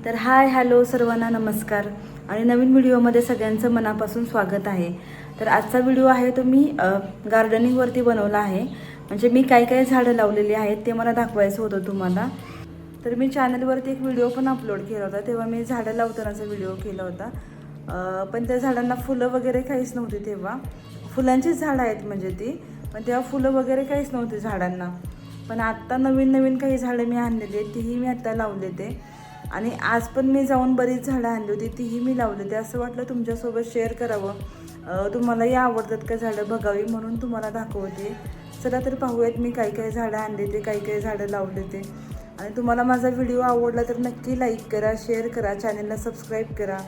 तर hi hello सर्वांना नमस्कार आणि नवीन व्हिडिओमध्ये सगळ्यांचं मनापासून स्वागत आहे। तर आजचा व्हिडिओ आहे तो मी गार्डनिंगवरती बनवला आहे। म्हणजे मी काय काय झाडं लावलेली आहेत ते मला दाखवायचं होतं तुम्हाला। तर मी चॅनलवरती एक व्हिडिओ पण अपलोड केला होता, तेव्हा मी झाडं लावतानाचा व्हिडिओ केला होता। पण त्या झाडांना फुलं वगैरे काहीच नव्हती तेव्हा। फुलांचीच झाडं आहेत म्हणजे ती, पण तेव्हा फुलं वगैरे काहीच नव्हती झाडांना। पण आत्ता नवीन नवीन काही झाडं मी आणलेली आहेत, तीही मी आत्ता लावले ते। आणि आज पण मी जाऊन बरीच झाडं आणली होती, तीही मी लावले ते। असं वाटलं तुमच्यासोबत शेअर करावं, तुम्हालाही आवडतात का झाडं बघावी म्हणून तुम्हाला दाखवते। चला तर पाहूयात मी काय काय झाडं आणले ते, काय काय झाडं लावले ते। आणि तुम्हाला माझा व्हिडिओ आवडला तर नक्की लाईक करा, शेअर करा, चॅनलला सबस्क्राईब करा।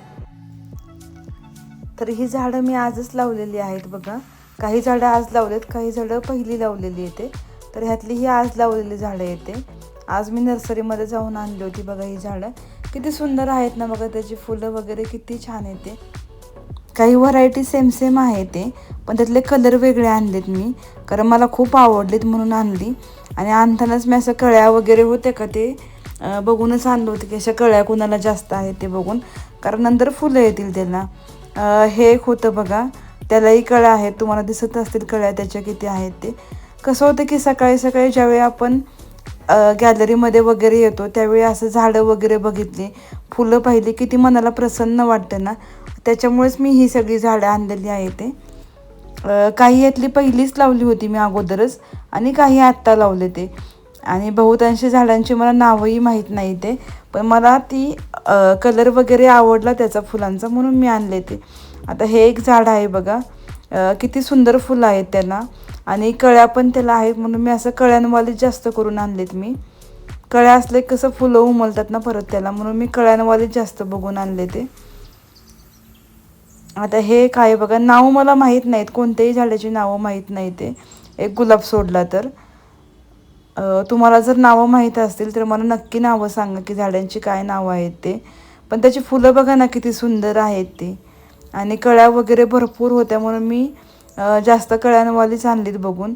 तर ही झाडं मी आजच लावलेली आहेत बघा। काही झाडं आज लावलेत, काही झाडं पहिली लावलेली येते। तर ह्यातली ही आज लावलेली झाडं येते। आज मी नर्सरीमध्ये जाऊन आणली होती बघा। ही झाडं किती सुंदर आहेत ना बघा, त्याची फुलं वगैरे किती छान येते। काही व्हरायटी सेम सेम आहे ते, पण त्यातले कलर वेगळे आणलेत मी, कारण मला खूप आवडलेत म्हणून आणली। आणि आणतानाच मी असं कळ्या वगैरे होते का ते बघूनच आणलं होतं की अशा कळ्या कुणाला जास्त आहेत ते बघून, कारण नंतर फुलं येतील त्याला। हे एक होतं बघा, त्यालाही कळ्या आहेत, तुम्हाला दिसत असतील कळ्या त्याच्या किती आहेत ते। कसं होतं की सकाळी सकाळी ज्यावेळी आपण गॅलरीमध्ये वगैरे येतो त्यावेळी असं झाडं वगैरे बघितली, फुलं पाहिली, किती मनाला प्रसन्न वाटतं ना। त्याच्यामुळेच मी ही सगळी झाडं आणलेली आहे ते। काही यातली पहिलीच लावली होती मी अगोदरच, आणि काही आत्ता लावले ते। आणि बहुतांशी झाडांची मला नावही माहीत नाही ते, पण मला ती कलर वगैरे आवडला त्याचा फुलांचा म्हणून मी आणले ते। आता हे एक झाड आहे बघा, किती सुंदर फुलं आहेत त्याला, आणि कळ्या पण त्याला आहेत म्हणून मी असं कळ्यांवाले जास्त करून आणलेत मी। कळ्या असले कसं फुलं उमलतात ना परत त्याला, म्हणून मी कळ्यांवाले जास्त बघून आणले ते। आता हे काय बघा, नाव मला माहीत नाहीत, कोणत्याही झाडाची नावं माहीत नाही ते, एक गुलाब सोडला तर। तुम्हाला जर नावं माहीत असतील तर मला नक्की नावं सांगा की झाडांची काय नावं आहेत ते। पण त्याची फुलं बघा ना किती सुंदर आहेत ते, आणि कळ्या वगैरे भरपूर होत्या म्हणून मी जास्त कळ्यांवालीच आणलीत बघून।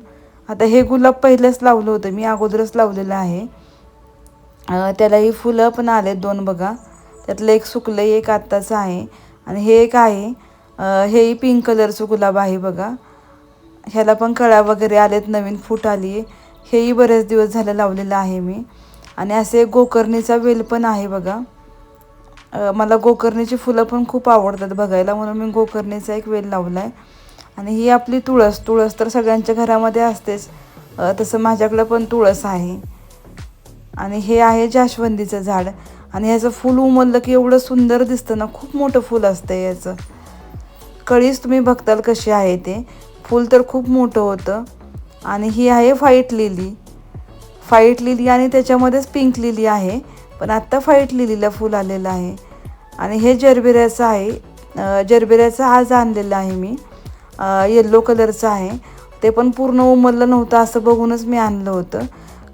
आता हे गुलाब पहिलंच लावलं होतं मी, अगोदरच लावलेलं आहे। त्यालाही फुलं पण आलेत दोन बघा, त्यातलं एक सुकलं एक आत्ताचं आहे। आणि हे एक आहे, हेही पिंक कलरचं गुलाब आहे बघा। ह्याला पण कळ्या वगैरे आलेत, नवीन फूट आली आहे। हेही बरेच दिवस झालं लावलेलं आहे मी। आणि असे गोकर्णीचा वेल पण आहे बघा। मला गोकर्णीची फुलं पण खूप आवडतात बघायला, म्हणून मी गोकर्णीचा एक वेल लावला आहे। आणि ही आपली तुळस, तुळस तर सगळ्यांच्या घरामध्ये असतेच, तसं माझ्याकडं पण तुळस आहे। आणि हे आहे जास्वंदीचं झाड, आणि ह्याचं फूल उमललं की एवढं सुंदर दिसतं ना, खूप मोठं फूल असतं याचं। कळीच तुम्ही बघताल कशी आहे ते, फूल तर खूप मोठं होतं। आणि ही आहे व्हाईट लिली, व्हाईट लिली, आणि त्याच्यामध्येच पिंक लिली आहे, पण आत्ता व्हाईट लिलीला फूल आलेलं आहे। आणि हे जरबेऱ्याचं आहे, जरबेऱ्याचं आज आणलेलं आहे मी, येल्लो कलरचं आहे। ते पण पूर्ण उमललं नव्हतं असं बघूनच मी आणलं होतं।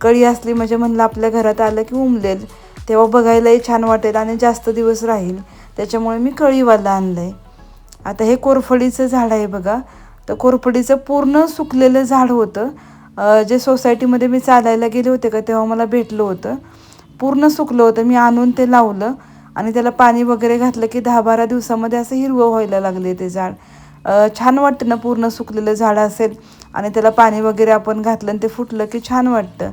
कळी असली म्हणजे म्हणलं आपल्या घरात आलं की उमलेल, तेव्हा बघायलाही छान वाटेल आणि जास्त दिवस राहील, त्याच्यामुळे मी कळीवालं आणलं आहे। आता हे कोरफडीचं झाड आहे बघा। तर कोरफडीचं पूर्ण सुकलेलं झाड होतं, जे सोसायटीमध्ये मी चालायला गेले होते का तेव्हा मला भेटलं होतं। पूर्ण सुकलं होतं, मी आणून ते लावलं आणि त्याला पाणी वगैरे घातलं की 10-12 दिवसामध्ये असं हिरवं व्हायला लागले ते झाड। छान वाटतं ना पूर्ण सुकलेलं झाड असेल आणि त्याला पाणी वगैरे आपण घातलं आणि ते फुटलं की छान वाटतं।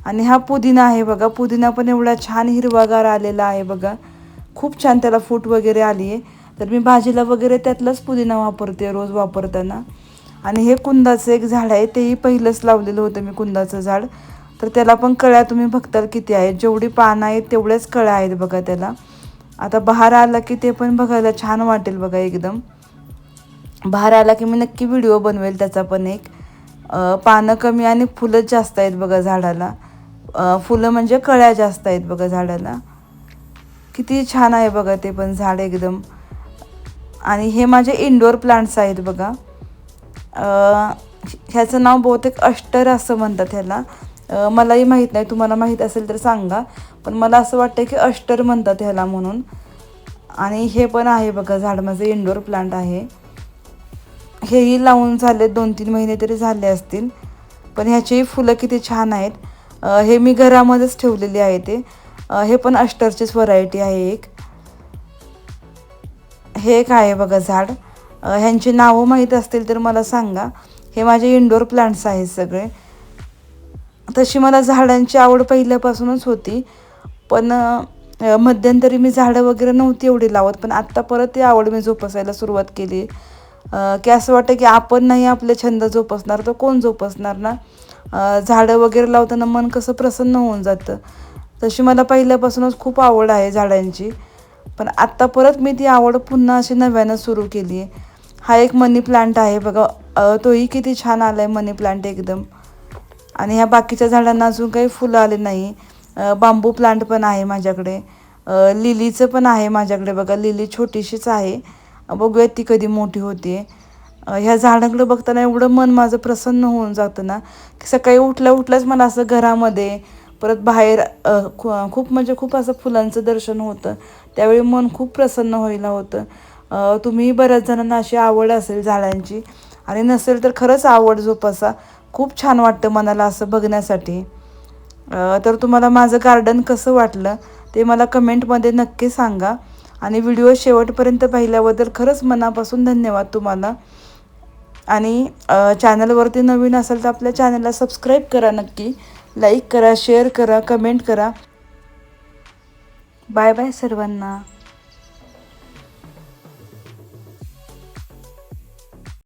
आणि हा पुदिना आहे बघा, पुदिना पण एवढा छान हिरवागार आलेला आहे बघा, खूप छान त्याला फूट वगैरे आली आहे। तर मी भाजीला वगैरे त्यातलंच पुदिना वापरते रोज वापरताना। आणि हे कुंदाचं एक झाड आहे, तेही पहिलंच लावलेलं होतं मी कुंदाचं झाड। तर त्याला पण कळ्या तुम्ही बघताल किती आहेत, जेवढी पानं आहेत तेवढ्याच कळ्या आहेत बघा त्याला। आता बहार आला की ते पण बघायला छान वाटेल बघा एकदम। बहार आला की मी नक्की व्हिडिओ बनवेल त्याचा पण एक। पानं कमी आणि फुलंच जास्त आहेत बघा झाडाला, फुलं म्हणजे कळ्या जास्त आहेत बघा झाडाला। किती छान आहे बघा ते पण झाड एकदम। आणि हे माझे इंडोर प्लांट्स आहेत बघा। ह्याचं नाव बहुतेक अष्टर असं म्हणतात ह्याला, मलाही माहीत नाही, तुम्हाला माहीत असेल तर सांगा, पण मला असं वाटतं की अष्टर म्हणतात ह्याला म्हणून। आणि हे पण आहे बघा झाड, माझं इंडोर प्लांट आहे। हेही लावून झाले 2-3 महिने तरी झाले असतील, पण ह्याचीही फुलं किती छान आहेत। हे मी घरामध्येच ठेवलेली आहे ते, हे पण अष्टरचीच व्हरायटी आहे एक. हे एक आहे बघा झाड. ह्यांची नावं माहीत असतील तर मला सांगा. हे माझे इंडोर प्लांट्स आहेत सगळे. तशी मला झाडांची आवड पहिल्यापासूनच होती, पण मध्यंतरी मी झाडं वगैरे नव्हती एवढी लावत, पण आत्ता परत ती आवड मी जोपासायला सुरुवात केली. की असं वाटतं की आपण नाही आपले छंद जोपासणार तर कोण जोपासणार ना. झाडं वगैरे लावताना मन कसं प्रसन्न होऊन जातं. तशी मला पहिल्यापासूनच खूप आवड आहे झाडांची, पण आत्ता परत मी ती आवड पुन्हा अशी नव्यानं सुरू केली आहे. हा एक मनी प्लांट आहे बघा, तोही किती छान आला आहे मनी प्लांट एकदम. आणि ह्या बाकीच्या झाडांना अजून काही फुलं आले नाही. बांबू प्लांट पण आहे माझ्याकडे. लिलीचं पण आहे माझ्याकडे बघा, लिली छोटीशीच आहे. बघूयात ती कधी मोठी होते. ह्या झाडांकडे बघताना एवढं मन माझं प्रसन्न होऊन जातं ना, की सकाळी उठल्या उठल्याच मला असं घरामध्ये परत बाहेर खूप म्हणजे खूप असं फुलांचं दर्शन होतं. त्यावेळी मन खूप प्रसन्न व्हायला होतं. तुम्ही बऱ्याच जणांना अशी आवड असेल झाडांची, आणि नसेल तर खरंच आवड जोपासा. खूप छान वाटतं मनाला असं बघण्यासाठी. तर तुम्हाला माझं गार्डन कसं वाटलं ते मला कमेंटमध्ये नक्की सांगा. आणि व्हिडिओ शेवटपर्यंत पाहिल्याबद्दल खरंच मनापासून धन्यवाद तुम्हाला. आणि चॅनलवरती नवीन असेल तर आपल्या चॅनलला सबस्क्राईब करा नक्की. लाईक करा, शेअर करा, कमेंट करा. बाय बाय सर्वांना.